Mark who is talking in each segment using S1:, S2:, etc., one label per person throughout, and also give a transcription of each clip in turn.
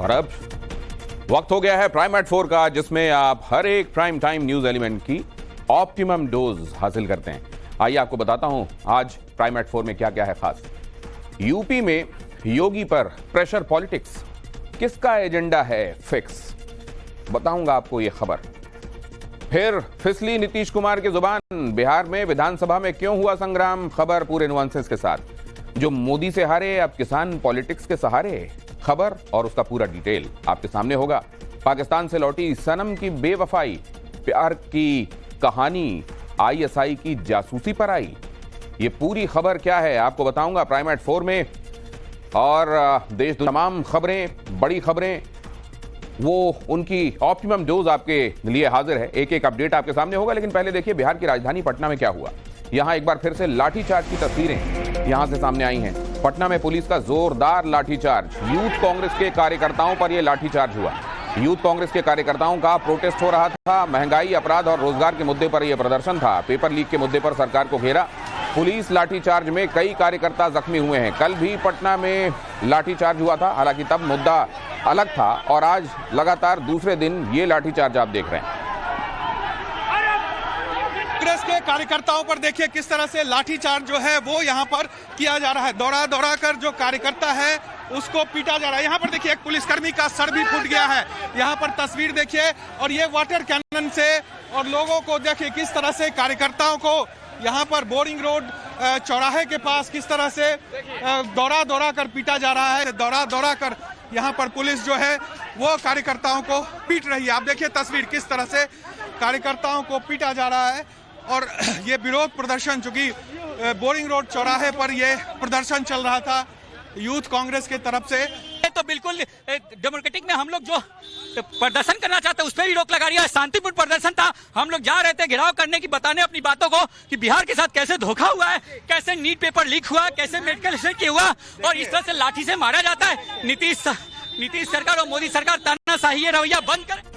S1: और अब वक्त हो गया है प्राइम एट 4 का, जिसमें आप हर एक प्राइम टाइम न्यूज एलिमेंट की ऑप्टिमम डोज हासिल करते हैं। आइए आपको बताता हूं आज प्राइम एट 4 में क्या क्या है खास। यूपी में योगी पर प्रेशर पॉलिटिक्स, किसका एजेंडा है फिक्स, बताऊंगा आपको ये खबर। फिर फिसली नीतीश कुमार की जुबान, बिहार में विधानसभा में क्यों हुआ संग्राम, खबर पूरे नुआंसेस के साथ। जो मोदी से हारे अब किसान पॉलिटिक्स के सहारे, खबर और उसका पूरा डिटेल आपके सामने होगा। पाकिस्तान से लौटी सनम की बेवफाई, प्यार की कहानी आईएसआई की जासूसी पर आई, ये पूरी खबर क्या है आपको बताऊंगा प्राइम एट 4 में। और देश तमाम खबरें, बड़ी खबरें, वो उनकी ऑप्टिमम डोज आपके लिए हाजिर है। एक एक अपडेट आपके सामने होगा, लेकिन पहले देखिए बिहार की राजधानी पटना में क्या हुआ। यहां एक बार फिर से लाठीचार्ज की तस्वीरें यहां से सामने आई हैं। पटना में पुलिस का जोरदार लाठीचार्ज, यूथ कांग्रेस के कार्यकर्ताओं पर यह लाठीचार्ज हुआ। यूथ कांग्रेस के कार्यकर्ताओं का प्रोटेस्ट हो रहा था। महंगाई, अपराध और रोजगार के मुद्दे पर यह प्रदर्शन था। पेपर लीक के मुद्दे पर सरकार को घेरा। पुलिस लाठीचार्ज में कई कार्यकर्ता जख्मी हुए हैं। कल भी पटना में लाठीचार्ज हुआ था, हालांकि तब मुद्दा अलग था, और आज लगातार दूसरे दिन ये लाठीचार्ज आप देख रहे हैं।
S2: कांग्रेस के कार्यकर्ताओं पर देखिए किस तरह से लाठीचार्ज जो है वो यहाँ पर किया जा रहा है। दौड़ा दौड़ा कर जो कार्यकर्ता है उसको पीटा जा रहा है। यहाँ पर देखिए एक पुलिसकर्मी का सर भी फूट गया है। यहाँ पर तस्वीर देखिए, और ये वाटर कैनन से और लोगों को देखिए किस तरह से कार्यकर्ताओं को यहाँ पर बोरिंग रोड चौराहे के पास किस तरह से दौड़ा दौड़ा कर पीटा जा रहा है। दौड़ा दौड़ा कर यहाँ पर पुलिस जो है वो कार्यकर्ताओं को पीट रही है। आप देखिए तस्वीर किस तरह से कार्यकर्ताओं को पीटा जा रहा है। और ये विरोध प्रदर्शन, चूंकि बोरिंग रोड चौराहे पर ये प्रदर्शन चल रहा था यूथ कांग्रेस की तरफ से,
S3: तो बिल्कुल डेमोक्रेटिक में हम लोग जो प्रदर्शन करना चाहते हैं उस पर भी रोक लगा रही है। शांतिपूर्ण प्रदर्शन था, हम लोग जा रहे थे घेराव करने की, बताने अपनी बातों को कि बिहार के साथ कैसे धोखा हुआ है, कैसे नीट पेपर लीक हुआ, कैसे मेडिकल स्टडी हुआ, और इस तरह से लाठी से मारा जाता है। नीतीश सरकार और मोदी सरकार तानाशाही ये रवैया बंद करे।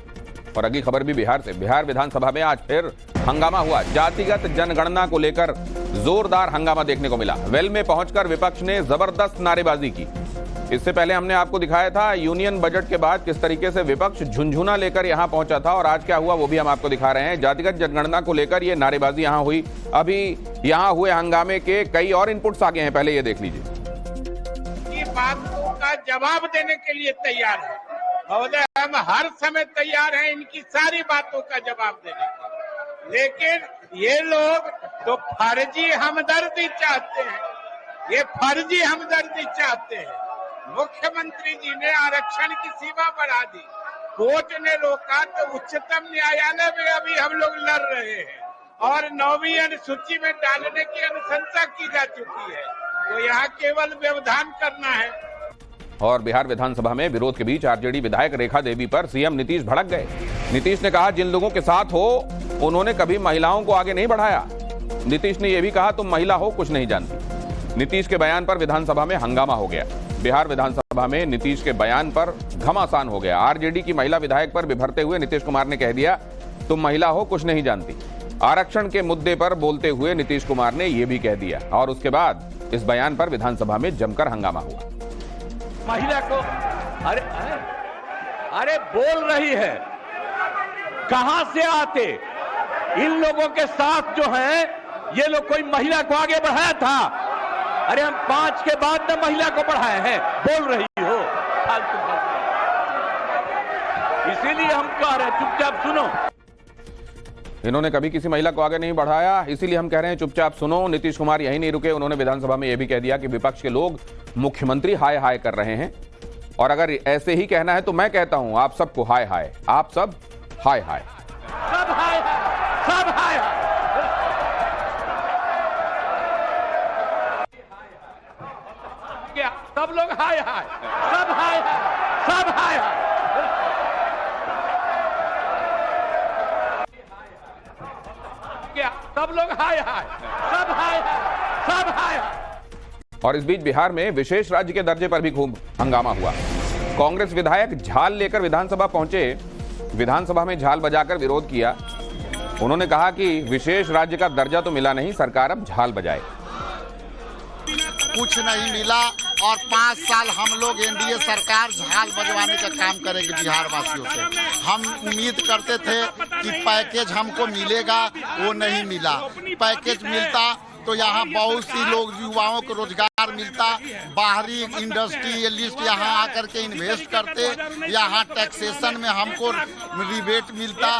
S1: और अगली खबर भी बिहार से। बिहार विधानसभा में आज फिर हंगामा हुआ। जातिगत जनगणना को लेकर जोरदार हंगामा देखने को मिला। वेल में पहुंचकर विपक्ष ने जबरदस्त नारेबाजी की। इससे पहले हमने आपको दिखाया था यूनियन बजट के बाद किस तरीके से विपक्ष झुंझुना लेकर यहां पहुंचा था, और आज क्या हुआ वो भी हम आपको दिखा रहे हैं। जातिगत जनगणना को लेकर ये नारेबाजी यहां हुई। अभी यहां हुए हंगामे के कई और इनपुट्स आ गए हैं, पहले ये देख लीजिए।
S4: ये बातों का जवाब देने के लिए तैयार है महोदय, हम हर समय तैयार हैं इनकी सारी बातों का जवाब देने के, लेकिन ये लोग तो फर्जी हमदर्दी चाहते हैं। ये फर्जी हमदर्दी चाहते हैं। मुख्यमंत्री जी ने आरक्षण की सीमा बढ़ा दी, कोर्ट ने रोका, तो उच्चतम न्यायालय में अभी हम लोग लड़ रहे हैं, और 9वीं अनुसूची में डालने की अनुशंसा की जा चुकी है। तो यहाँ केवल व्यवधान करना है।
S1: और बिहार विधानसभा में विरोध के बीच आरजेडी विधायक रेखा देवी पर सीएम नीतीश भड़क गए। नीतीश ने कहा जिन लोगों के साथ हो उन्होंने कभी महिलाओं को आगे नहीं बढ़ाया। नीतीश ने यह भी कहा तुम महिला हो कुछ नहीं जानती। नीतीश के बयान पर विधानसभा में हंगामा हो गया। बिहार विधानसभा में नीतीश के बयान पर घमासान हो गया। आरजेडी की महिला विधायक पर बिभरते हुए नीतीश कुमार ने कह दिया तुम महिला हो कुछ नहीं जानती। आरक्षण के मुद्दे पर बोलते हुए नीतीश कुमार ने यह भी कह दिया, और उसके बाद इस बयान पर विधानसभा में जमकर हंगामा हुआ।
S5: महिला को अरे बोल रही है, कहां से आते इन लोगों के साथ जो है, ये लोग कोई महिला को आगे बढ़ाया था? अरे हम 5 के बाद न महिला को बढ़ाए हैं, बोल रही हो फालतू। इसीलिए हम कह रहे हैं चुपचाप सुनो।
S1: इन्होंने कभी किसी महिला को आगे नहीं बढ़ाया, इसीलिए हम कह रहे हैं चुपचाप सुनो। नीतीश कुमार यही नहीं रुके, उन्होंने विधानसभा में यह भी कह दिया कि विपक्ष के लोग मुख्यमंत्री हाय हाय कर रहे हैं, और अगर ऐसे ही कहना है तो मैं कहता हूं आप सबको हाय हाय, आप सब हाय हाय,
S5: सब हाय हाय, सब हाय हाय। सब लोग हाय हाय, सब हाय हाय, सब हाय हाय। सब लोग हाय हाय, सब हाय हाय, सब हाय हाय।
S1: और इस बीच बिहार में विशेष राज्य के दर्जे पर भी खूब हंगामा हुआ। कांग्रेस विधायक झाल लेकर विधानसभा पहुंचे। विधानसभा में झाल बजाकर विरोध किया। उन्होंने कहा कि विशेष राज्य का दर्जा तो मिला नहीं, सरकार अब झाल बजाए।
S6: कुछ नहीं मिला, और 5 साल हम लोग एनडीए सरकार झाल बजवाने का काम करेंगे बिहार वासियों से। हम उम्मीद करते थे कि पैकेज हमको मिलेगा, वो नहीं मिला। पैकेज मिलता तो यहाँ बहुत सी लोग युवाओं को रोजगार मिलता, बाहरी इंडस्ट्रियलिस्ट यहाँ आकर के इन्वेस्ट करते, यहाँ टैक्सेशन में हमको रिबेट मिलता,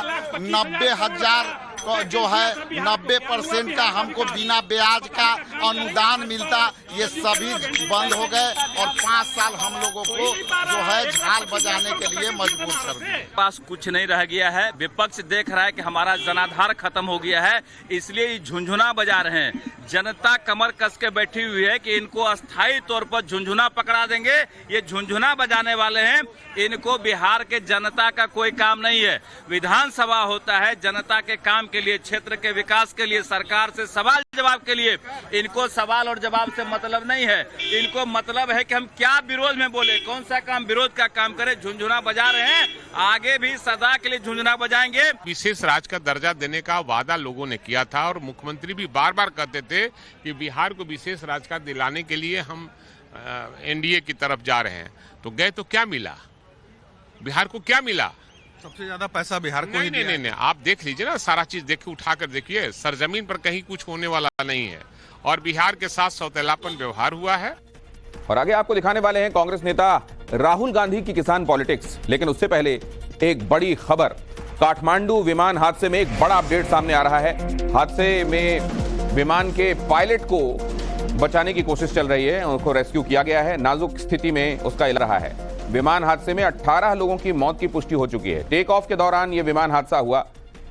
S6: 90,000 जो है 90% का हमको बिना ब्याज का अनुदान मिलता। ये सभी बंद हो गए और 5 साल हम लोगों को जो है झाल बजाने के लिए मजबूर कर दिए।
S5: पास कुछ नहीं रह गया है। विपक्ष देख रहा है कि हमारा जनाधार खत्म हो गया है, इसलिए ये झुंझुना बजा रहे हैं। जनता कमर कस के बैठी हुई है कि इनको अस्थायी तौर पर झुंझुना पकड़ा देंगे। ये झुंझुना बजाने वाले हैं, इनको बिहार के जनता का कोई काम नहीं है। विधानसभा होता है जनता के काम के लिए, क्षेत्र के विकास के लिए, सरकार से सवाल जवाब के लिए। इनको सवाल और जवाब से मतलब नहीं है, इनको मतलब है कि हम क्या विरोध में बोले, कौन सा काम विरोध का काम करें। झुंझुना बजा रहे हैं, आगे भी सदा के लिए झुंझुना बजाएंगे।
S7: विशेष राज्य का दर्जा देने का वादा लोगों ने किया था और मुख्यमंत्री भी बार बार कहते थे कि बिहार को विशेष राज्य का दिलाने के लिए हम एनडीए की तरफ जा रहे हैं। तो गए तो क्या मिला, बिहार को क्या मिला?
S2: सबसे ज्यादा पैसा बिहार को ही दिया।
S7: नहीं, आप देख लीजिए ना, सारा चीज देखिए, उठा कर देखिए, सरजमीन पर कहीं कुछ होने वाला नहीं है और बिहार के साथ सौतेलापन व्यवहार हुआ है।
S1: और आगे आपको दिखाने वाले हैं कांग्रेस नेता राहुल गांधी की किसान पॉलिटिक्स। लेकिन उससे पहले एक बड़ी खबर, काठमांडू विमान हादसे में एक बड़ा अपडेट सामने आ रहा है। हादसे में विमान के पायलट को बचाने की कोशिश चल रही है, उनको रेस्क्यू किया गया है। नाजुक स्थिति में उसका इलाज रहा है। विमान हादसे में 18 लोगों की मौत की पुष्टि हो चुकी है। टेक ऑफ के दौरान यह विमान हादसा हुआ।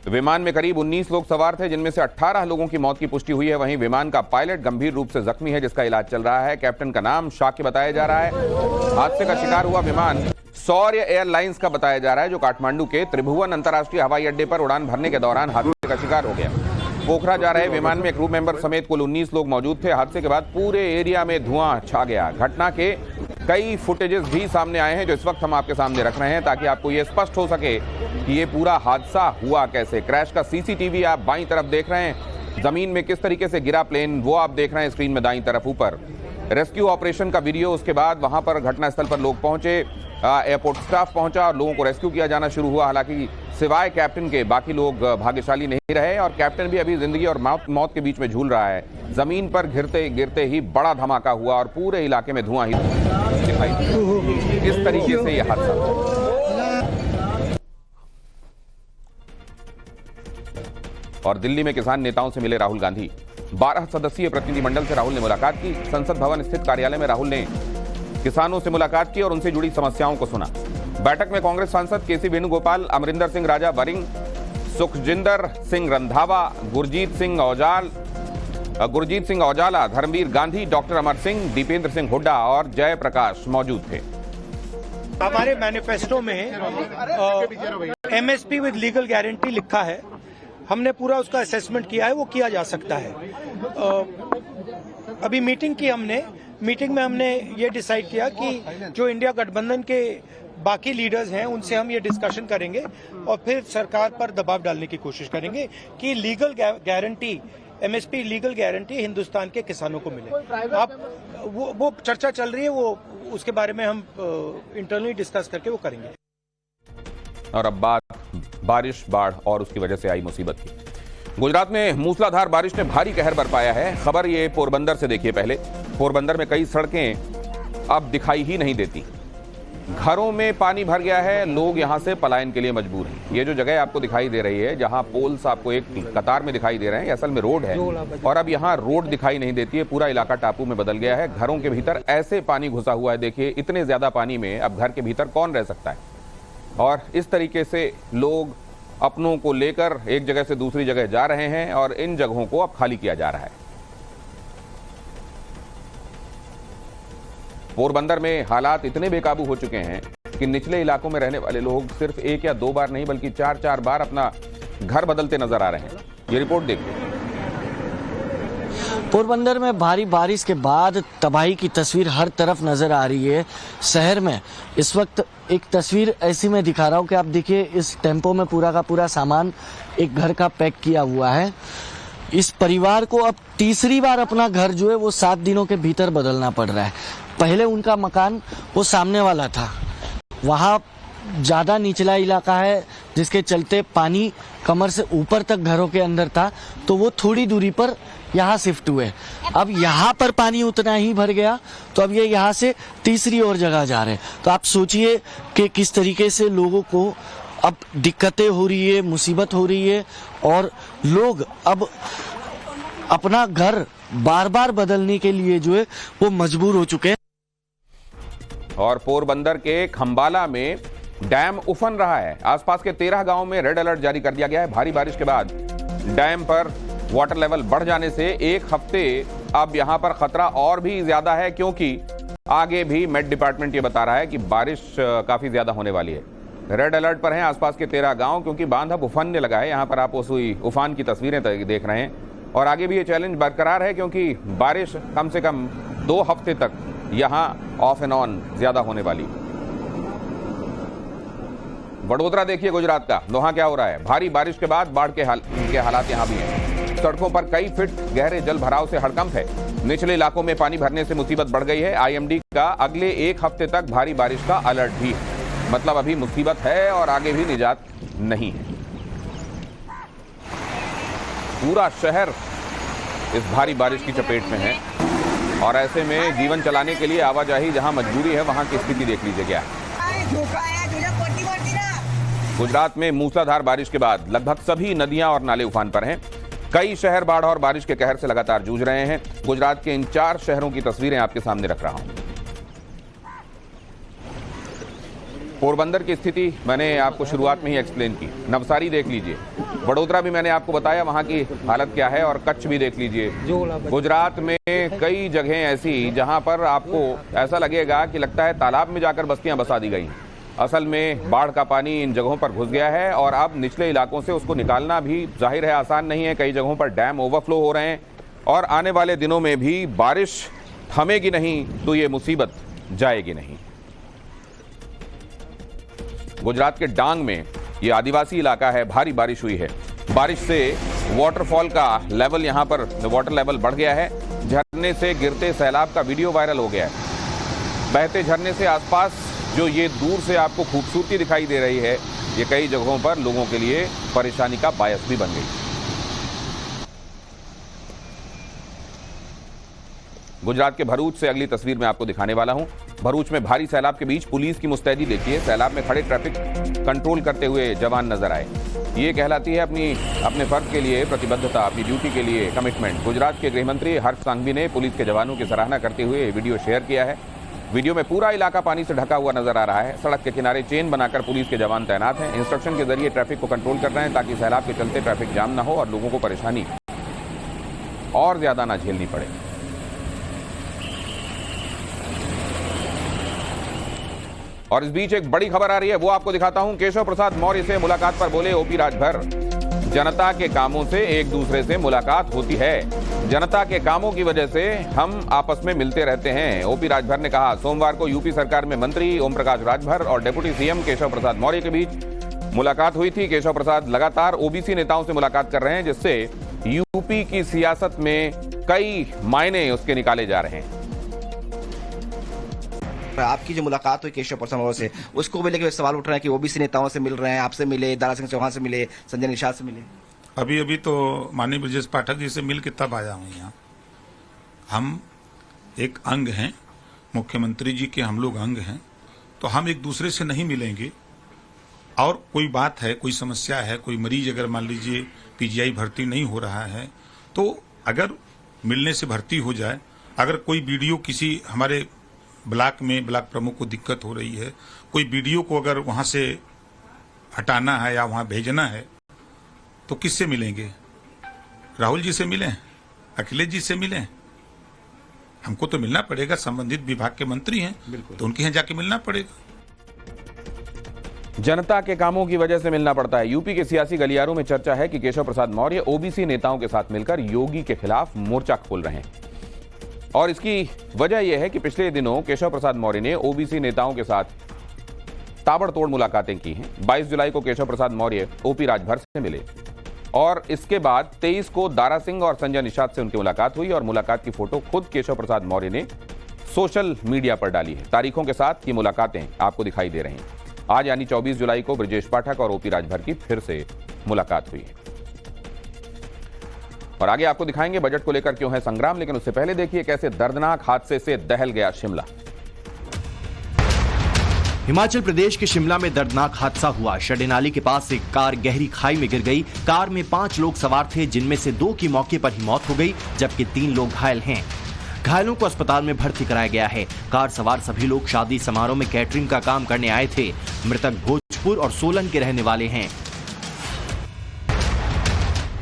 S1: विमान में करीब 19 लोग सवार थे, जिनमें से 18 लोगों की मौत की पुष्टि हुई है। वहीं विमान का पायलट गंभीर रूप से जख्मी है, जिसका इलाज चल रहा है। कैप्टन का नाम शाक्य बताया जा रहा है। हादसे का शिकार हुआ विमान शौर्य एयरलाइंस का बताया जा रहा है, जो काठमांडू के त्रिभुवन अंतर्राष्ट्रीय हवाई अड्डे पर उड़ान भरने के दौरान हादसे का शिकार हो गया। पोखरा जा रहे विमान में क्रू मेंबर समेत कुल 19 लोग मौजूद थे। हादसे के बाद पूरे एरिया में धुआं छा गया। घटना के कई फुटेजेस भी सामने आए हैं, जो इस वक्त हम आपके सामने रख रहे हैं, ताकि आपको यह स्पष्ट हो सके कि ये पूरा हादसा हुआ कैसे। क्रैश का सीसीटीवी आप बाईं तरफ देख रहे हैं। जमीन में किस तरीके से गिरा प्लेन, वो आप देख रहे हैं स्क्रीन में दाईं तरफ ऊपर। रेस्क्यू ऑपरेशन का वीडियो, उसके बाद वहां पर घटनास्थल पर लोग पहुंचे, एयरपोर्ट स्टाफ पहुंचा और लोगों को रेस्क्यू किया जाना शुरू हुआ। हालांकि सिवाय कैप्टन के बाकी लोग भाग्यशाली नहीं रहे और कैप्टन भी अभी जिंदगी और मौत के बीच में झूल रहा है। जमीन पर गिरते गिरते ही बड़ा धमाका हुआ और पूरे इलाके में धुआं ही दिखाई दिया। इस तरीके से यह हादसा। और दिल्ली में किसान नेताओं से मिले राहुल गांधी। 12 सदस्यीय प्रतिनिधिमंडल से राहुल ने मुलाकात की। संसद भवन स्थित कार्यालय में राहुल ने किसानों से मुलाकात की और उनसे जुड़ी समस्याओं को सुना। बैठक में कांग्रेस सांसद केसी वेणुगोपाल, अमरिंदर सिंह राजा वरिंग, सुखजिंदर सिंह रंधावा, गुरजीत सिंह औजाला, धर्मवीर गांधी, डॉक्टर अमर सिंह, दीपेंद्र सिंह हुड्डा और जयप्रकाश मौजूद थे।
S8: हमारे मैनिफेस्टो में एमएसपी विद लीगल गारंटी लिखा है। हमने पूरा उसका असेसमेंट किया है, वो किया जा सकता है। अभी मीटिंग में हमने ये डिसाइड किया कि जो इंडिया गठबंधन के बाकी लीडर्स हैं उनसे हम ये डिस्कशन करेंगे और फिर सरकार पर दबाव डालने की कोशिश करेंगे कि legal guarantee, MSP legal guarantee Hindustan के किसानों को मिले। अब वो चर्चा चल रही है, वो उसके बारे में हम इंटरनली डिस्कस करके वो करेंगे।
S1: और अब बात बारिश, बाढ़ और उसकी वजह से आई मुसीबत की। गुजरात में मूसलाधार बारिश ने भारी कहर बरपाया है। खबर ये पोरबंदर से देखिए। पहले पोरबंदर में कई सड़कें अब दिखाई ही नहीं देती, घरों में पानी भर गया है, लोग यहां से पलायन के लिए मजबूर हैं। ये जो जगह आपको दिखाई दे रही है, जहां पोल्स आपको एक कतार में दिखाई दे रहे हैं, असल में रोड है और अब यहां रोड दिखाई नहीं देती है। पूरा इलाका टापू में बदल गया है। घरों के भीतर ऐसे पानी घुसा हुआ है, देखिए इतने ज्यादा पानी में अब घर के भीतर कौन रह सकता है। और इस तरीके से लोग अपनों को लेकर एक जगह से दूसरी जगह जा रहे हैं और इन जगहों को अब खाली किया जा रहा है। पोरबंदर में हालात इतने बेकाबू हो चुके हैं कि निचले इलाकों में रहने वाले लोग सिर्फ 1 या 2 बार नहीं बल्कि 4-4 बार अपना घर बदलते नजर आ रहे हैं। ये रिपोर्ट देखिए।
S9: पोरबंदर में भारी बारिश के बाद तबाही की तस्वीर हर तरफ नजर आ रही है। शहर में इस वक्त एक तस्वीर ऐसी मैं दिखा रहा हूं कि आप देखिए, इस टेम्पो में पूरा का पूरा सामान एक घर का पैक किया हुआ है। इस परिवार को अब तीसरी बार अपना घर जो है वो 7 दिनों के भीतर बदलना पड़ रहा है। पहले उनका मकान वो सामने वाला था, वहाँ ज़्यादा निचला इलाका है जिसके चलते पानी कमर से ऊपर तक घरों के अंदर था, तो वो थोड़ी दूरी पर यहाँ शिफ्ट हुए। अब यहाँ पर पानी उतना ही भर गया तो अब ये यहाँ से तीसरी और जगह जा रहे हैं। तो आप सोचिए कि किस तरीके से लोगों को अब दिक्कतें हो रही है, मुसीबत हो रही है, और लोग अब अपना घर बार बार बदलने के लिए जो है वो मजबूर हो चुके हैं।
S1: और पोरबंदर के खंबाला में डैम उफन रहा है। आसपास के 13 गांवों में रेड अलर्ट जारी कर दिया गया है। भारी बारिश के बाद डैम पर वाटर लेवल बढ़ जाने से एक हफ्ते अब यहां पर खतरा और भी ज्यादा है, क्योंकि आगे भी मेट डिपार्टमेंट ये बता रहा है कि बारिश काफी ज्यादा होने वाली है। रेड अलर्ट पर हैं आसपास के 13 गांव, क्योंकि बांध अब उफनने लगा है। यहां पर आप उस उफान की तस्वीरें देख रहे हैं, और आगे भी ये चैलेंज बरकरार है, क्योंकि बारिश कम से कम 2 हफ्ते तक यहां ऑफ एंड ऑन ज्यादा होने वाली। वडोदरा देखिए गुजरात का, वहां क्या हो रहा है। भारी बारिश के बाद बाढ़ के हालात यहां भी हैं। सड़कों पर कई फीट गहरे जल भराव से हड़कंप है। निचले इलाकों में पानी भरने से मुसीबत बढ़ गई है। आईएमडी का अगले 1 हफ्ते तक भारी बारिश का अलर्ट भी है। मतलब अभी मुसीबत है और आगे भी निजात नहीं है। पूरा शहर इस भारी बारिश की चपेट में है, और ऐसे में जीवन चलाने के लिए आवाजाही जहां मजबूरी है, वहां की स्थिति देख लीजिए क्या है। गुजरात में मूसलाधार बारिश के बाद लगभग सभी नदियां और नाले उफान पर हैं। कई शहर बाढ़ और बारिश के कहर से लगातार जूझ रहे हैं। गुजरात के इन 4 शहरों की तस्वीरें आपके सामने रख रहा हूं। पोरबंदर की स्थिति मैंने आपको शुरुआत में ही एक्सप्लेन की। नवसारी देख लीजिए, वडोदरा भी मैंने आपको बताया वहां की हालत क्या है, और कच्छ भी देख लीजिए। गुजरात में कई जगह ऐसी जहां पर आपको ऐसा लगेगा कि लगता है तालाब में जाकर बस्तियां बसा दी गई। असल में बाढ़ का पानी इन जगहों पर घुस गया है, और अब निचले इलाकों से उसको निकालना भी जाहिर है आसान नहीं है। कई जगहों पर डैम ओवरफ्लो हो रहे हैं, और आने वाले दिनों में भी बारिश थमेगी नहीं तो ये मुसीबत जाएगी नहीं। गुजरात के डांग में ये आदिवासी इलाका है, भारी बारिश हुई है। बारिश से वाटरफॉल का लेवल, यहां पर वाटर लेवल बढ़ गया है। झरने से गिरते सैलाब का वीडियो वायरल हो गया है। बहते झरने से आसपास जो ये दूर से आपको खूबसूरती दिखाई दे रही है, ये कई जगहों पर लोगों के लिए परेशानी का बायस भी बन गई। गुजरात के भरूच से अगली तस्वीर मैं आपको दिखाने वाला हूं। भरूच में भारी सैलाब के बीच पुलिस की मुस्तैदी देखिए। सैलाब में खड़े ट्रैफिक कंट्रोल करते हुए जवान नजर आए। ये कहलाती है अपने फर्ज के लिए प्रतिबद्धता, अपनी ड्यूटी के लिए कमिटमेंट। गुजरात के गृहमंत्री हर्ष सांघवी ने पुलिस के जवानों की सराहना करते हुए वीडियो शेयर किया है। वीडियो में पूरा इलाका पानी से ढका हुआ नजर आ रहा है। सड़क के किनारे चेन बनाकर पुलिस के जवान तैनात हैं। इंस्ट्रक्शन के जरिए ट्रैफिक को कंट्रोल कर रहे हैं, ताकि सैलाब के चलते ट्रैफिक जाम ना हो और लोगों को परेशानी और ज्यादा ना झेलनी पड़े। और इस बीच एक बड़ी खबर आ रही है, वो आपको दिखाता हूं। केशव प्रसाद मौर्य से मुलाकात पर बोले ओपी राजभर, जनता के कामों से एक दूसरे से मुलाकात होती है। जनता के कामों की वजह से हम आपस में मिलते रहते हैं, ओपी राजभर ने कहा। सोमवार को यूपी सरकार में मंत्री ओम प्रकाश राजभर और डिप्टी सीएम केशव प्रसाद मौर्य के बीच मुलाकात हुई थी। केशव प्रसाद लगातार ओबीसी नेताओं से मुलाकात कर रहे हैं, जिससे यूपी की सियासत में कई मायने उसके निकाले जा रहे हैं।
S10: आपकी जो मुलाकात हुई केशव प्रसाद मौर्य से, उसको भी लेकर सवाल उठ रहे हैं कि ओबीसी नेताओं से मिल रहे हैं, आपसे मिले, दारा सिंह चौहान से मिले, संजय निषाद से मिले।
S11: अभी तो माननीय ब्रजेश पाठक जी से मिल के तब आया हूँ यहाँ। हम एक अंग हैं, मुख्यमंत्री जी के हम लोग अंग हैं, तो हम एक दूसरे से नहीं मिलेंगे। और कोई बात है, कोई समस्या है, कोई मरीज अगर मान लीजिए पीजीआई भर्ती नहीं हो रहा है, तो अगर मिलने से भर्ती हो जाए, अगर कोई वीडियो किसी हमारे ब्लॉक में ब्लॉक प्रमुख को दिक्कत हो रही है, कोई वीडियो को अगर वहां से हटाना है या वहां भेजना है, तो किससे मिलेंगे? राहुल जी से मिलें, अखिलेश जी से मिलें? हमको तो मिलना पड़ेगा, संबंधित विभाग के मंत्री हैं, तो उनके यहाँ जाके मिलना पड़ेगा।
S1: जनता के कामों की वजह से मिलना पड़ता है। यूपी के सियासी गलियारों में चर्चा है कि केशव प्रसाद मौर्य ओबीसी नेताओं के साथ मिलकर योगी के खिलाफ मोर्चा खोल रहे हैं। और इसकी वजह यह है कि पिछले दिनों केशव प्रसाद मौर्य ने ओबीसी नेताओं के साथ ताबड़तोड़ मुलाकातें की हैं। 22 जुलाई को केशव प्रसाद मौर्य ओपी राजभर से मिले, और इसके बाद 23 को दारा सिंह और संजय निषाद से उनकी मुलाकात हुई, और मुलाकात की फोटो खुद केशव प्रसाद मौर्य ने सोशल मीडिया पर डाली है। तारीखों के साथ ये मुलाकातें आपको दिखाई दे रही हैं। आज यानी 24 जुलाई को ब्रजेश पाठक और ओपी राजभर की फिर से मुलाकात हुई है। और आगे आपको दिखाएंगे बजट को लेकर क्यों है संग्राम, लेकिन उससे पहले देखिए कैसे दर्दनाक हादसे से दहल गया शिमला।
S12: हिमाचल प्रदेश के शिमला में दर्दनाक हादसा हुआ। शडे नाली के पास एक कार गहरी खाई में गिर गई। कार में 5 लोग सवार थे, जिनमें से 2 की मौके पर ही मौत हो गई, जबकि 3 लोग घायल हैं। घायलों को अस्पताल में भर्ती कराया गया है। कार सवार सभी लोग शादी समारोह में कैटरिंग का काम करने आए थे। मृतक भोजपुर और सोलन के रहने वाले हैं।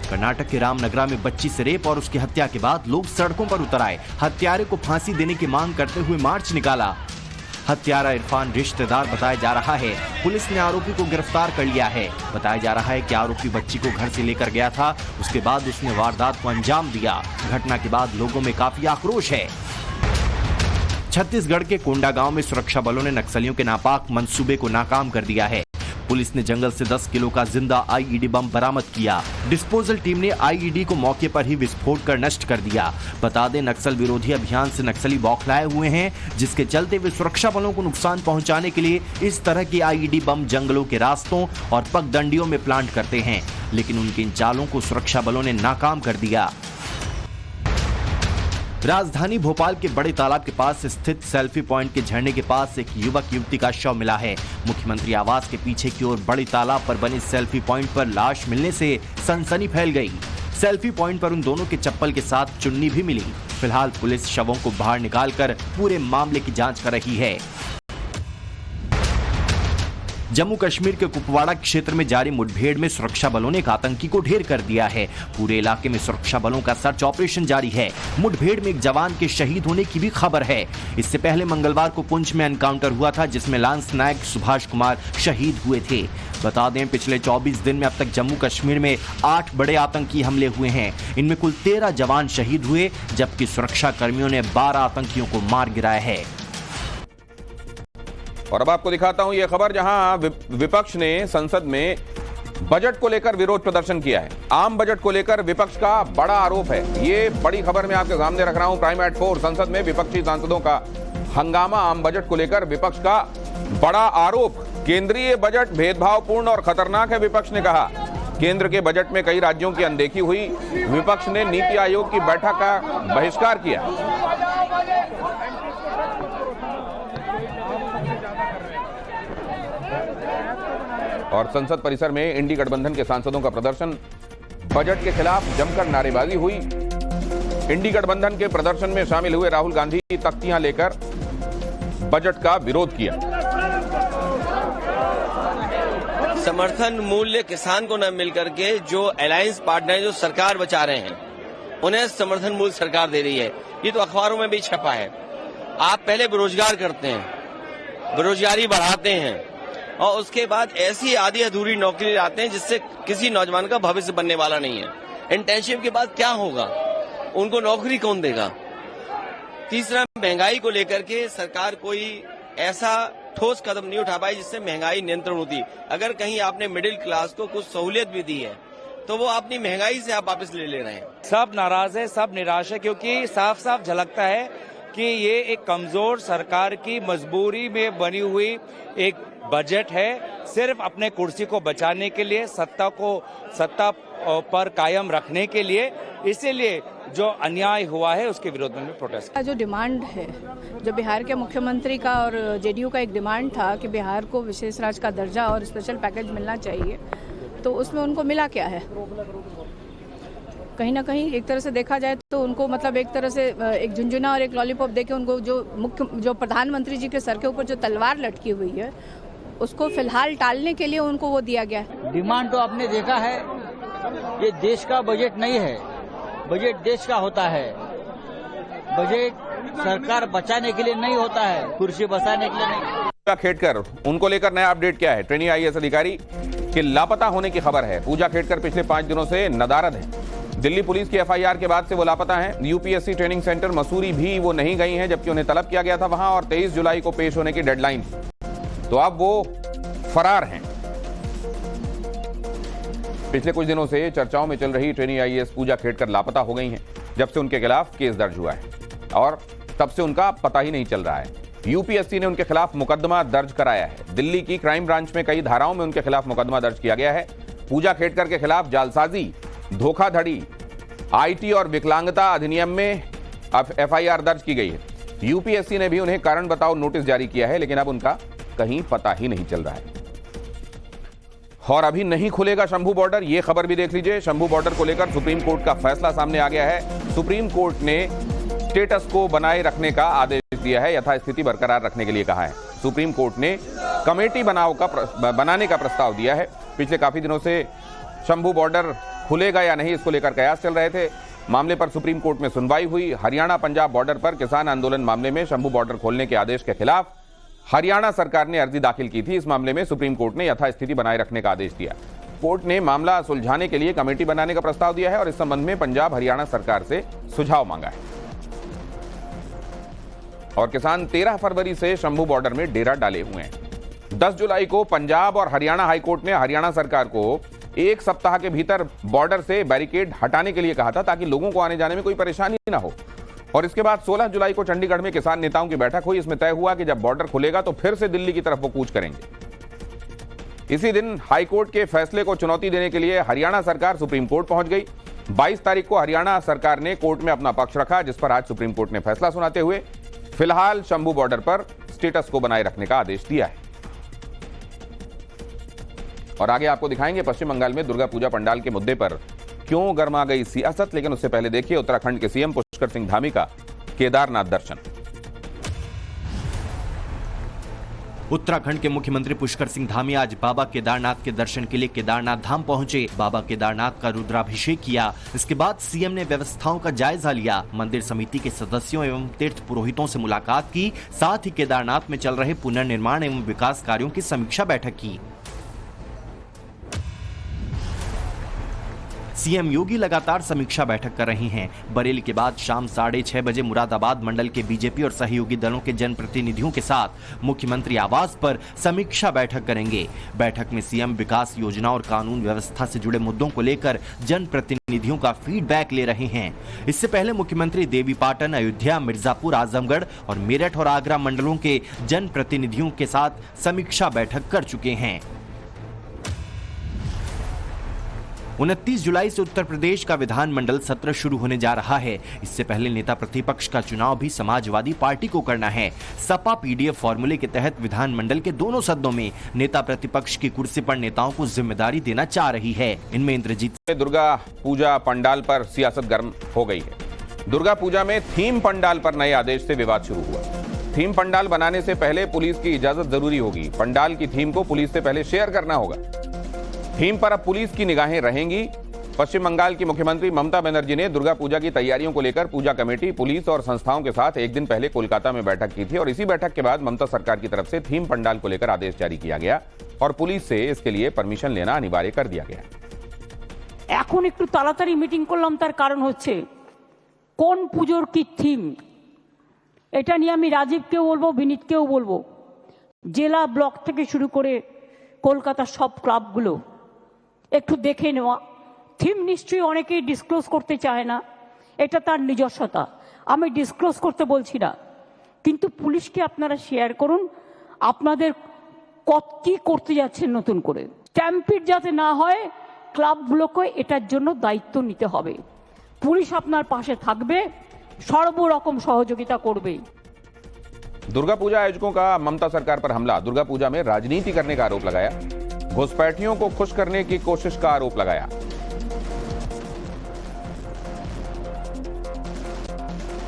S12: कर्नाटक के रामनगरा में बच्ची से रेप और उसकी हत्या के बाद लोग सड़कों पर उतर आए। हत्यारे को फांसी देने की मांग करते हुए मार्च निकाला। हत्यारा इरफान रिश्तेदार बताया जा रहा है। पुलिस ने आरोपी को गिरफ्तार कर लिया है। बताया जा रहा है कि आरोपी बच्ची को घर से लेकर गया था, उसके बाद उसने वारदात को अंजाम दिया। घटना के बाद लोगों में काफी आक्रोश है। छत्तीसगढ़ के कोंडागांव में सुरक्षा बलों ने नक्सलियों के नापाक मंसूबे को नाकाम कर दिया है। पुलिस ने जंगल से 10 किलो का जिंदा आईईडी बम बरामद किया। डिस्पोजल टीम ने आईईडी को मौके पर ही विस्फोट कर नष्ट कर दिया। बता दें, नक्सल विरोधी अभियान से नक्सली बौखलाए हुए हैं, जिसके चलते वे सुरक्षा बलों को नुकसान पहुंचाने के लिए इस तरह के आईईडी बम जंगलों के रास्तों और पगडंडियों में प्लांट करते हैं, लेकिन उनकी इन चालों को सुरक्षा बलों ने नाकाम कर दिया। राजधानी भोपाल के बड़े तालाब के पास स्थित सेल्फी पॉइंट के झरने के पास एक युवक युवती का शव मिला है। मुख्यमंत्री आवास के पीछे की ओर बड़े तालाब पर बने सेल्फी पॉइंट पर लाश मिलने से सनसनी फैल गई। सेल्फी पॉइंट पर उन दोनों के चप्पल के साथ चुन्नी भी मिली। फिलहाल पुलिस शवों को बाहर निकालकर पूरे मामले की जांच कर रही है। जम्मू कश्मीर के कुपवाड़ा क्षेत्र में जारी मुठभेड़ में सुरक्षा बलों ने एक आतंकी को ढेर कर दिया है। पूरे इलाके में सुरक्षा बलों का सर्च ऑपरेशन जारी है। मुठभेड़ में एक जवान के शहीद होने की भी खबर है। इससे पहले मंगलवार को पुंछ में एनकाउंटर हुआ था, जिसमें लांस नायक सुभाष कुमार शहीद हुए थे। बता दें, पिछले 24 दिन में अब तक जम्मू कश्मीर में 8 बड़े आतंकी हमले हुए हैं। इनमें कुल 13 जवान शहीद हुए, जबकि सुरक्षा कर्मियों ने 12 आतंकियों को मार गिराया है।
S1: और अब आपको दिखाता हूं यह खबर, जहां विपक्ष ने संसद में बजट को लेकर विरोध प्रदर्शन किया है। आम बजट को लेकर विपक्ष का बड़ा आरोप है। ये बड़ी खबर मैं आपके सामने रख रहा हूं। प्राइम एट 4 संसद में विपक्षी सांसदों का हंगामा। आम बजट को लेकर विपक्ष का बड़ा आरोप। केंद्रीय बजट भेदभावपूर्ण और खतरनाक है, विपक्ष ने कहा। केंद्र के बजट में कई राज्यों की अनदेखी हुई। विपक्ष ने नीति आयोग की बैठक का बहिष्कार किया। और संसद परिसर में इंडी गठबंधन के सांसदों का प्रदर्शन। बजट के खिलाफ जमकर नारेबाजी हुई। इंडी गठबंधन के प्रदर्शन में शामिल हुए राहुल गांधी तख्तियां लेकर बजट का विरोध किया।
S13: समर्थन मूल्य किसान को न मिलकर के जो अलायंस पार्टनर जो सरकार बचा रहे हैं, उन्हें समर्थन मूल्य सरकार दे रही है। ये तो अखबारों में भी छपा है। आप पहले बेरोजगार करते हैं, बेरोजगारी बढ़ाते हैं, और उसके बाद ऐसी आधी अधूरी नौकरी लाते हैं जिससे किसी नौजवान का भविष्य बनने वाला नहीं है। इंटर्नशिप के बाद क्या होगा, उनको नौकरी कौन देगा। तीसरा, महंगाई को लेकर के सरकार कोई ऐसा ठोस कदम नहीं उठा पाई जिससे महंगाई नियंत्रण होती। अगर कहीं आपने मिडिल क्लास को कुछ सहूलियत भी दी है, तो वो अपनी महंगाई से आप वापस ले रहे हैं।
S14: सब नाराज है, सब निराश है, क्योंकि साफ साफ झलकता है कि ये एक कमजोर सरकार की मजबूरी में बनी हुई एक बजट है। सिर्फ अपने कुर्सी को बचाने के लिए, सत्ता पर कायम रखने के लिए। इसीलिए जो अन्याय हुआ है उसके विरोध में प्रोटेस्ट।
S15: जो डिमांड है, जो बिहार के मुख्यमंत्री का और जेडीयू का एक डिमांड था कि बिहार को विशेष राज्य का दर्जा और स्पेशल पैकेज मिलना चाहिए, तो उसमें उनको मिला क्या है? कहीं ना कहीं एक तरह से देखा जाए तो उनको मतलब एक तरह से एक झुंझुना और एक लॉलीपॉप देके उनको जो प्रधानमंत्री जी के सर के ऊपर जो तलवार लटकी हुई है, उसको फिलहाल टालने के लिए उनको वो दिया गया है।
S16: डिमांड तो आपने देखा है, ये देश का बजट नहीं है, बजट देश का होता है। बजट सरकार बचाने के लिए नहीं होता है, कुर्सी बचाने के लिए नहीं।
S1: खेड़कर, उनको लेकर नया अपडेट क्या है? ट्रेनी आईएएस अधिकारी के लापता होने की खबर है। पूजा खेड़कर पिछले 5 दिनों से नदारद है। दिल्ली पुलिस की एफआईआर के बाद से वो लापता हैं। यूपीएससी ट्रेनिंग सेंटर मसूरी भी वो नहीं गई हैं, जबकि उन्हें तलब किया गया था वहां, और 23 जुलाई को पेश होने की डेडलाइन। तो अब वो फरार हैं। पिछले कुछ दिनों से चर्चाओं में चल रही ट्रेनी आईएएस पूजा खेड़कर लापता हो गई हैं, जब से उनके खिलाफ केस दर्ज हुआ है। और तब से उनका पता ही नहीं चल रहा है। यूपीएससी ने उनके खिलाफ मुकदमा दर्ज कराया है। दिल्ली की क्राइम ब्रांच में कई धाराओं में उनके खिलाफ मुकदमा दर्ज किया गया है। पूजा खेड़कर के खिलाफ जालसाजी, धोखाधड़ी, आईटी और विकलांगता अधिनियम में एफआईआर दर्ज की गई है। यूपीएससी ने भी उन्हें कारण बताओ नोटिस जारी किया है, लेकिन अब उनका कहीं पता ही नहीं चल रहा है। और अभी नहीं खुलेगा शंभू बॉर्डर, यह खबर भी देख लीजिए। शंभू बॉर्डर को लेकर सुप्रीम कोर्ट का फैसला सामने आ गया है। सुप्रीम कोर्ट ने स्टेटस को बनाए रखने का आदेश दिया है, यथास्थिति बरकरार रखने के लिए कहा है। सुप्रीम कोर्ट ने कमेटी बनाने का प्रस्ताव दिया है। पिछले काफी दिनों से शंभू बॉर्डर खुलेगा या नहीं, इसको लेकर कयास चल रहे थे। मामले पर सुप्रीम कोर्ट में सुनवाई हुई। हरियाणा पंजाब बॉर्डर पर किसान आंदोलन मामले में शंभू बॉर्डर खोलने के आदेश के खिलाफ हरियाणा सरकार ने अर्जी दाखिल की थी। इस मामले में सुप्रीम कोर्ट ने यथास्थिति बनाए रखने का आदेश दिया। कोर्ट ने मामला सुलझाने के लिए कमेटी बनाने का प्रस्ताव दिया है और इस संबंध में पंजाब हरियाणा सरकार से सुझाव मांगा है। और किसान 13 फरवरी से शंभू बॉर्डर में डेरा डाले हुए हैं। 10 जुलाई को पंजाब और हरियाणा हाईकोर्ट ने हरियाणा सरकार को एक सप्ताह के भीतर बॉर्डर से बैरिकेड हटाने के लिए कहा था, ताकि लोगों को आने जाने में कोई परेशानी ना हो। और इसके बाद 16 जुलाई को चंडीगढ़ में किसान नेताओं की बैठक हुई। इसमें तय हुआ कि जब बॉर्डर खुलेगा तो फिर से दिल्ली की तरफ वो कूच करेंगे। इसी दिन हाईकोर्ट के फैसले को चुनौती देने के लिए हरियाणा सरकार सुप्रीम कोर्ट पहुंच गई। 22 तारीख को हरियाणा सरकार ने कोर्ट में अपना पक्ष रखा, जिस पर आज सुप्रीम कोर्ट ने फैसला सुनाते हुए फिलहाल शंभू बॉर्डर पर स्टेटस को बनाए रखने का आदेश दिया है। और आगे आपको दिखाएंगे पश्चिम बंगाल में दुर्गा पूजा पंडाल के मुद्दे पर क्यों गर्मा गई सियासत। लेकिन उससे पहले देखिए उत्तराखंड के सीएम पुष्कर सिंह धामी का केदारनाथ दर्शन।
S12: उत्तराखंड के मुख्यमंत्री पुष्कर सिंह धामी आज बाबा केदारनाथ के दर्शन के लिए केदारनाथ धाम पहुंचे। बाबा केदारनाथ का रुद्राभिषेक किया। इसके बाद सीएम ने व्यवस्थाओं का जायजा लिया, मंदिर समिति के सदस्यों एवं तीर्थ पुरोहितों से मुलाकात की, साथ ही केदारनाथ में चल रहे पुनर्निर्माण एवं विकास कार्यों की समीक्षा बैठक की। सीएम योगी लगातार समीक्षा बैठक कर रहे हैं। बरेली के बाद शाम 6:30 बजे मुरादाबाद मंडल के बीजेपी और सहयोगी दलों के जनप्रतिनिधियों के साथ मुख्यमंत्री आवास पर समीक्षा बैठक करेंगे। बैठक में सीएम विकास योजना और कानून व्यवस्था से जुड़े मुद्दों को लेकर जनप्रतिनिधियों का फीडबैक ले रहे हैं। इससे पहले मुख्यमंत्री देवीपाटन, अयोध्या, मिर्जापुर, आजमगढ़ और मेरठ और आगरा मंडलों के जनप्रतिनिधियों के साथ समीक्षा बैठक कर चुके हैं। 29 जुलाई से उत्तर प्रदेश का विधानमंडल सत्र शुरू होने जा रहा है। इससे पहले नेता प्रतिपक्ष का चुनाव भी समाजवादी पार्टी को करना है। सपा पीडीएफ फॉर्मूले के तहत विधानमंडल के दोनों सदनों में नेता प्रतिपक्ष की कुर्सी पर नेताओं को जिम्मेदारी देना चाह रही है। इनमें इंद्रजीत।
S1: दुर्गा पूजा पंडाल पर सियासत गर्म हो गई है। दुर्गा पूजा में थीम पंडाल पर नए आदेश से विवाद शुरू हुआ। थीम पंडाल बनाने से पहले पुलिस की इजाजत जरूरी होगी। पंडाल की थीम को पुलिस से पहले शेयर करना होगा। थीम पर अब पुलिस की निगाहें रहेंगी। पश्चिम बंगाल की मुख्यमंत्री ममता बनर्जी ने दुर्गा पूजा की तैयारियों को लेकर पूजा कमेटी, पुलिस और संस्थाओं के साथ एक दिन पहले कोलकाता में बैठक की थी और इसी बैठक के बाद ममता सरकार की तरफ से थीम पंडाल को लेकर आदेश जारी किया गया और पुलिस से इसके लिए परमिशन लेना अनिवार्य कर दिया गया।
S17: এখন একটু তাড়াতাড়ি মিটিং করলাম, তার কারণ হচ্ছে কোন পুজোর কি থিম, এটা নিয়ে আমি রাজীবকেও বলবো, বিনীতকেও বলবো। জেলা ব্লক থেকে শুরু করে কলকাতার সব ক্লাবগুলো একটু দেখে নেওয়া। থিম নিশ্চয়ই অনেকেই ডিসক্লোজ করতে চায় না, এটা তার নিজস্বতা, আমি ডিসক্লোজ করতে বলছি না, কিন্তু পুলিশকে আপনারা শেয়ার করুন আপনাদের কি করতে যাচ্ছেন নতুন করে। স্ট্যাম্পিড যাতে না হয়, ক্লাবগুলোকে এটার জন্য দায়িত্ব নিতে হবে। পুলিশ আপনার পাশে থাকবে, সর্বরকম সহযোগিতা করবে।
S1: दुर्गा पूजा आयोजकों का ममता सरकार पर हमला। दुर्गा पूजा में राजनीति करने का आरोप लगाया। घुसपैठियों को खुश करने की कोशिश का आरोप लगाया।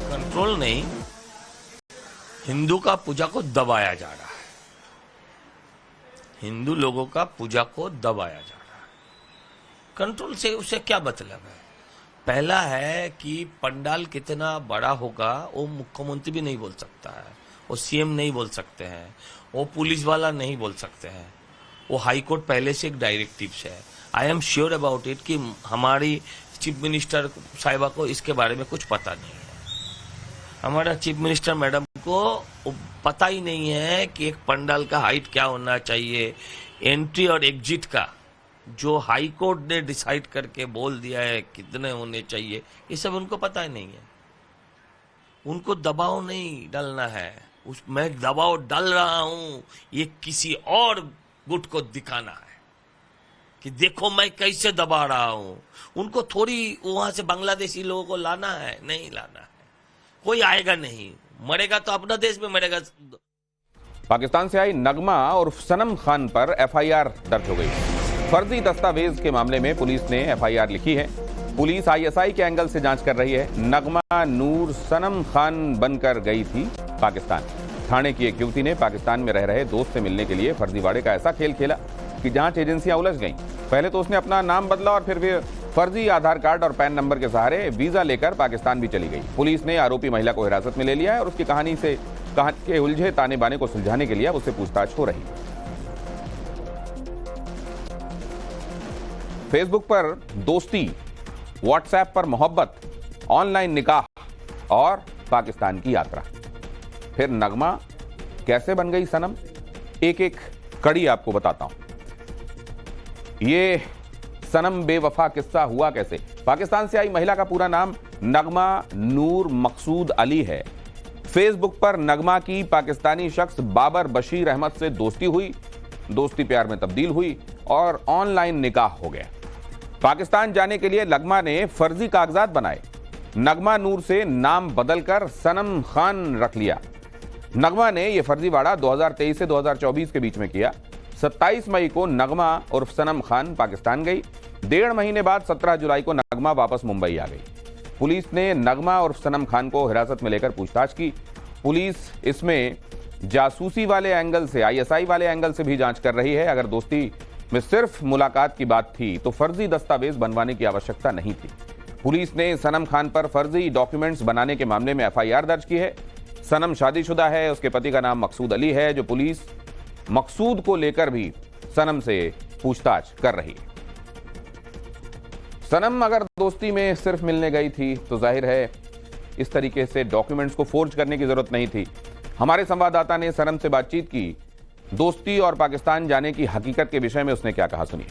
S18: कंट्रोल नहीं, हिंदू का पूजा को दबाया जा रहा है। हिंदू लोगों का पूजा को दबाया जा रहा है। कंट्रोल से उसे क्या मतलब है? पहला है कि पंडाल कितना बड़ा होगा वो मुख्यमंत्री भी नहीं बोल सकता है, वो सीएम नहीं बोल सकते हैं, वो पुलिस वाला नहीं बोल सकते हैं। वो हाई कोर्ट पहले से एक डायरेक्टिव्स है। I am sure about it कि हमारी चीफ मिनिस्टर साहिबा को इसके बारे में कुछ पता नहीं है। हमारा चीफ मिनिस्टर मैडम को पता ही नहीं है कि एक पंडाल का हाइट क्या होना चाहिए, एंट्री और एग्जिट का जो हाई कोर्ट ने डिसाइड करके बोल दिया है कितने होने चाहिए, ये सब उनको पता ही नहीं है। उनको दबाव नहीं डालना है, मैं दबाव डाल रहा हूं, ये किसी और गुट को दिखाना है कि देखो मैं कैसे दबा रहा हूं। उनको थोड़ी वहां से बांग्लादेशी लोगों को लाना है, नहीं लाना है, कोई आएगा नहीं, मरेगा तो अपना देश में मरेगा।
S1: पाकिस्तान से आई नगमा और सनम खान पर एफआईआर दर्ज हो गई। फर्जी दस्तावेज के मामले में पुलिस ने एफआईआर लिखी है। पुलिस आईएसआई के एंगल से जांच कर रही है। नगमा नूर सनम खान बनकर गई थी पाकिस्तान। थाने की एक युवती ने पाकिस्तान में रह रहे दोस्त से मिलने के लिए फर्जीवाड़े का ऐसा खेल खेला कि जांच एजेंसियां उलझ गईं। पहले तो उसने अपना नाम बदला और फिर फर्जी आधार कार्ड और पैन नंबर के सहारे वीजा लेकर पाकिस्तान भी चली गई। पुलिस ने आरोपी महिला को हिरासत में ले लिया है और उसकी कहानी के उलझे ताने बाने को सुलझाने के लिए अब उससे पूछताछ हो रही है। फेसबुक पर दोस्ती, व्हाट्सएप पर मोहब्बत, ऑनलाइन निकाह और पाकिस्तान की यात्रा। फिर नगमा कैसे बन गई सनम, एक एक कड़ी आपको बताता हूं। ये सनम बेवफा किस्सा हुआ कैसे। पाकिस्तान से आई महिला का पूरा नाम नगमा नूर मकसूद अली है। फेसबुक पर नगमा की पाकिस्तानी शख्स बाबर बशीर अहमद से दोस्ती हुई, दोस्ती प्यार में तब्दील हुई और ऑनलाइन निकाह हो गया। पाकिस्तान जाने के लिए नगमा ने फर्जी कागजात बनाए। नगमा नूर से नाम बदलकर सनम खान रख लिया। नगमा ने यह फर्जीवाड़ा 2023 से 2024 के बीच में किया। 27 मई को नगमा उर्फ सनम खान पाकिस्तान गई। 1.5 महीने बाद 17 जुलाई को नगमा वापस मुंबई आ गई। पुलिस ने नगमा उर्फ सनम खान को हिरासत में लेकर पूछताछ की। पुलिस इसमें जासूसी वाले एंगल से, आईएसआई वाले एंगल से भी जांच कर रही है। अगर दोस्ती में सिर्फ मुलाकात की बात थी तो फर्जी दस्तावेज बनवाने की आवश्यकता नहीं थी। पुलिस ने सनम खान पर फर्जी डॉक्यूमेंट्स बनाने के मामले में एफआईआर दर्ज की है। सनम शादीशुदा है, उसके पति का नाम मकसूद अली है, जो पुलिस मकसूद को लेकर भी सनम से पूछताछ कर रही है। सनम अगर दोस्ती में सिर्फ मिलने गई थी तो जाहिर है इस तरीके से डॉक्यूमेंट्स को फोर्ज करने की जरूरत नहीं थी। हमारे संवाददाता ने सनम से बातचीत की। दोस्ती और पाकिस्तान जाने की हकीकत के विषय में उसने क्या कहा, सुनिए।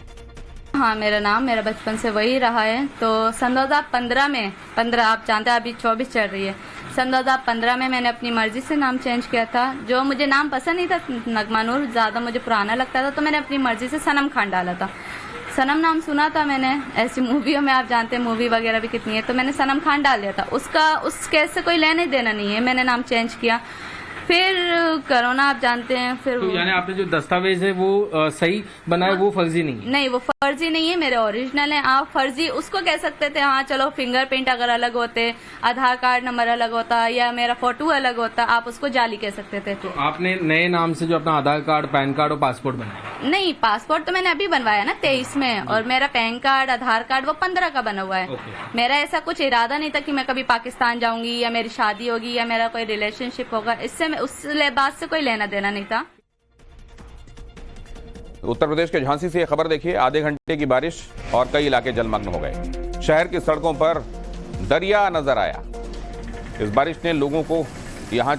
S19: हाँ, मेरा बचपन से वही रहा है। तो सन 2015 में, 15 आप जानते हैं अभी 24 चल रही है, सन 2015 में मैंने अपनी मर्जी से नाम चेंज किया था। जो मुझे नाम पसंद नहीं था, नगमा नूर ज़्यादा मुझे पुराना लगता था, तो मैंने अपनी मर्जी से सनम खान डाला था। सनम नाम सुना था मैंने, ऐसी मूवियों में, आप जानते हैं मूवी वगैरह भी कितनी है, तो मैंने सनम खान डाल दिया था। उस केस से कोई लेने देना नहीं है, मैंने नाम चेंज किया। फिर कोरोना आप जानते हैं, फिर
S20: तो यानी आपने जो दस्तावेज है वो सही बनाया, वो फर्जी नहीं है?
S19: नहीं, वो फर्जी नहीं है, मेरे ओरिजिनल है। आप फर्जी उसको कह सकते थे, हाँ चलो फिंगरप्रिंट अगर अलग होते, आधार कार्ड नंबर अलग होता या मेरा फोटो अलग होता, आप उसको जाली कह सकते थे।
S20: तो आपने नए नाम से जो अपना आधार कार्ड, पैन कार्ड और पासपोर्ट बनाया?
S19: नहीं, पासपोर्ट तो मैंने अभी बनवाया ना 23 में, और मेरा पैन कार्ड, आधार कार्ड वो 15 का बना हुआ है। मेरा ऐसा कुछ इरादा नहीं था कि मैं कभी पाकिस्तान जाऊंगी या मेरी शादी होगी या मेरा कोई रिलेशनशिप होगा, इससे उस बात से कोई लेना देना नहीं था।
S1: उत्तर प्रदेश के झांसी से यह खबर देखिए। आधे घंटे की बारिश और कई इलाके जलमग्न हो गए। शहर की सड़कों पर दरिया नजर आया। इस बारिश ने लोगों को यहां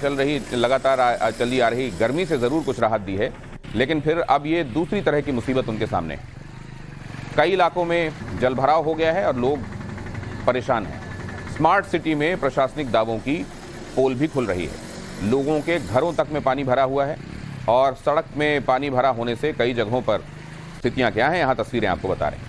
S1: लगातार चली आ रही गर्मी से जरूर कुछ राहत दी है, लेकिन फिर अब ये दूसरी तरह की मुसीबत उनके सामने है। कई इलाकों में जलभराव हो गया है और लोग परेशान हैं। स्मार्ट सिटी में प्रशासनिक दावों की पोल भी खुल रही है। लोगों के घरों तक में पानी भरा हुआ है और सड़क में पानी भरा होने से कई जगहों पर स्थितियां क्या हैं, यहां तस्वीरें आपको बता रहे हैं।